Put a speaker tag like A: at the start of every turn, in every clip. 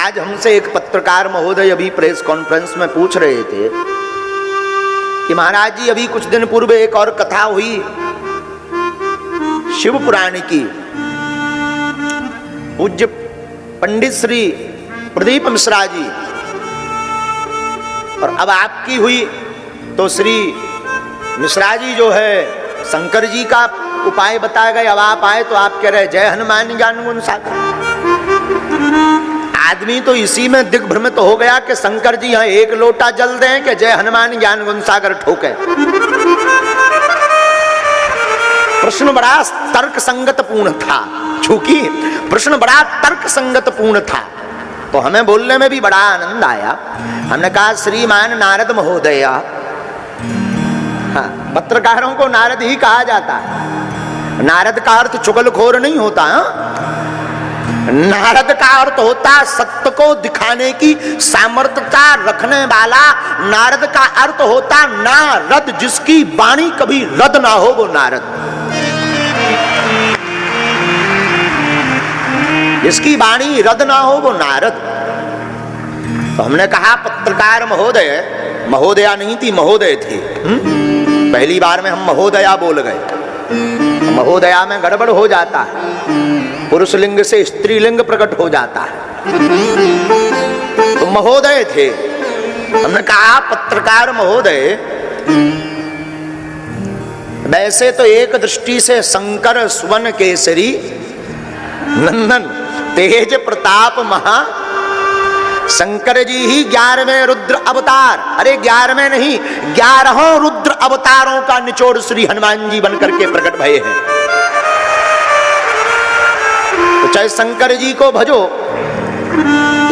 A: आज हमसे एक पत्रकार महोदय अभी प्रेस कॉन्फ्रेंस में पूछ रहे थे कि महाराज जी अभी कुछ दिन पूर्व एक और कथा हुई शिव पुराण की, पूज्य पंडित श्री प्रदीप मिश्रा जी, और अब आपकी हुई तो श्री मिश्रा जी जो है शंकर जी का उपाय बताए गए। अब आप आए तो आप कह रहे जय हनुमान ज्ञान गुण सागर। आदमी तो इसी में दिग्भ्रमित हो गया कि शंकर जी यहाँ एक लोटा जल दें कि जय हनुमान ज्ञान गुण सागर ठोके। प्रश्न बड़ा तर्क संगत पूर्ण था, चूंकि प्रश्न बड़ा तर्क संगत पूर्ण था तो हमें बोलने में भी बड़ा आनंद आया। हमने कहा श्रीमान नारद महोदय, हाँ, पत्रकारों को नारद ही कहा जाता है। नारद का अर्थ चुगलखोर नहीं होता, नारद का अर्थ होता सत्य को दिखाने की सामर्थ्यता रखने वाला। नारद का अर्थ होता नारद, जिसकी वाणी कभी रद्द ना हो वो नारद, जिसकी वाणी रद्द ना हो वो नारद। तो हमने कहा पत्रकार महोदय, महोदया नहीं थी महोदय थे, पहली बार में हम महोदया बोल गए। महोदया में गड़बड़ हो जाता है, पुरुष लिंग से स्त्रीलिंग प्रकट हो जाता है। तो महोदय थे, हमने कहा पत्रकार महोदय, वैसे तो एक दृष्टि से शंकर सुवन केसरी नंदन तेज प्रताप महा शंकर जी ही 11वें रुद्र अवतार, अरे 11वें नहीं 11 रुद्र अवतारों का निचोड़ श्री हनुमान जी बनकर के प्रकट भये हैं। तो चाहे शंकर जी को भजो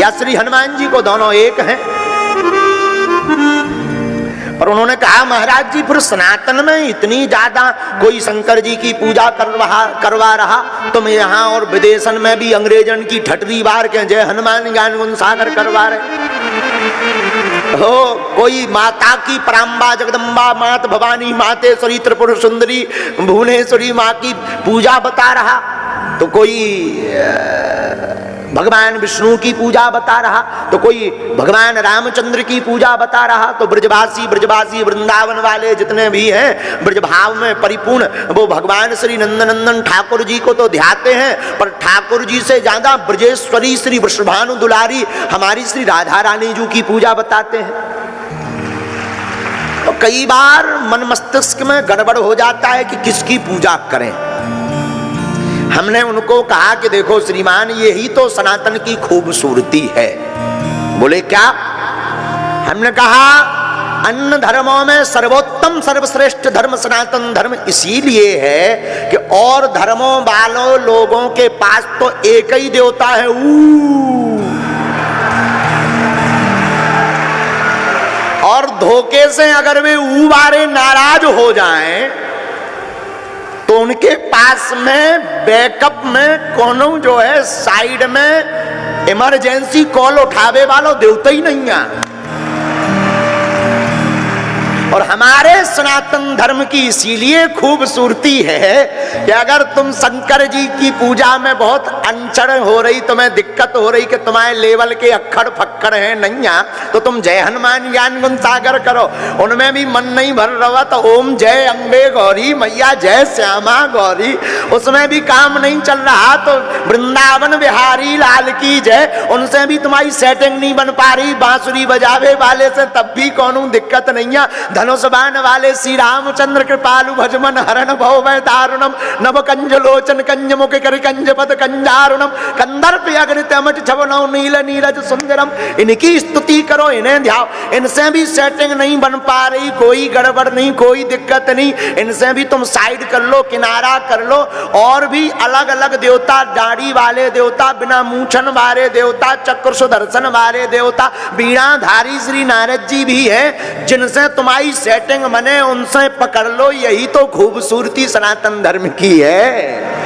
A: या श्री हनुमान जी को, दोनों एक हैं। पर उन्होंने कहा महाराज जी फिर सनातन में इतनी ज्यादा कोई शंकर जी की पूजा करवा रहा, तुम यहाँ और विदेशन में भी अंग्रेजन की ठटरी बार के जय हनुमान ज्ञान गुण सागर करवा रहे हो। कोई माता की पराम्बा जगदम्बा मात भवानी मातेश्वरी त्रिपुर सुंदरी भुवनेश्वरी माँ की पूजा बता रहा, तो कोई भगवान विष्णु की पूजा बता रहा, तो कोई भगवान रामचंद्र की पूजा बता रहा। तो ब्रजवासी वृंदावन वाले जितने भी हैं ब्रजभाव में परिपूर्ण, वो भगवान श्री नंदनंदन ठाकुर जी को तो ध्याते हैं, पर ठाकुर जी से ज्यादा ब्रजेश्वरी श्री वृषभानु दुलारी हमारी श्री राधा रानी जी की पूजा बताते हैं। तो कई बार मन मस्तिष्क में गड़बड़ हो जाता है कि किसकी पूजा करें। हमने उनको कहा कि देखो श्रीमान, यही तो सनातन की खूबसूरती है। बोले क्या? हमने कहा अन्य धर्मों में सर्वोत्तम सर्वश्रेष्ठ धर्म सनातन धर्म इसीलिए है कि और धर्मों वालों लोगों के पास तो एक ही देवता है और धोखे से अगर वे बारे नाराज हो जाएं तो उनके पास में बैकअप में कोनो जो है साइड में इमरजेंसी कॉल उठावे वालों देवता ही नहीं है। और हमारे सनातन धर्म की इसीलिए खूबसूरती है कि अगर तुम शंकर जी की पूजा में बहुत अनचड़ हो रही, तुम्हें दिक्कत हो रही कि तुम्हारे लेवल के अक्खड़ फक्खड़ हैं नैया, तो तुम जय हनुमान ज्ञान गुण सागर करो, उनमें भी मन नहीं भर रहा तो ओम जय अम्बे गौरी मैया जय श्यामा गौरी, उसमें भी काम नहीं चल रहा तो वृंदावन बिहारी लाल की जय, उनसे भी तुम्हारी सेटिंग नहीं बन पा रही, बांसुरी बजावे वाले से तब भी कोनो दिक्कत नहीं है, धनुष बाण वाले श्री रामचंद्र कृपालु भजमन हरण भव वै दारुणम नव कंज लोचन कंज मुख कर कंज पद कंजारुणम कंदर्प अग्नित अमट छवनौ नील नीरज सुंदरम, इनकी स्तुति करो, इन्हें ध्याओ। इनसे भी सेटिंग नहीं बन पा रही, कोई गड़बड़ नहीं, कोई दिक्कत नहीं, इनसे भी तुम साइड कर लो, किनारा कर लो। और भी अलग अलग देवता, दाढ़ी वाले देवता, बिना मूछन वाले देवता, चक्र सुदर्शन वाले देवता, बीणाधारी श्री नारद जी भी है, जिनसे तुम्हारी सेटिंग बने उनसे पकड़ लो। यही तो खूबसूरती सनातन धर्म की है।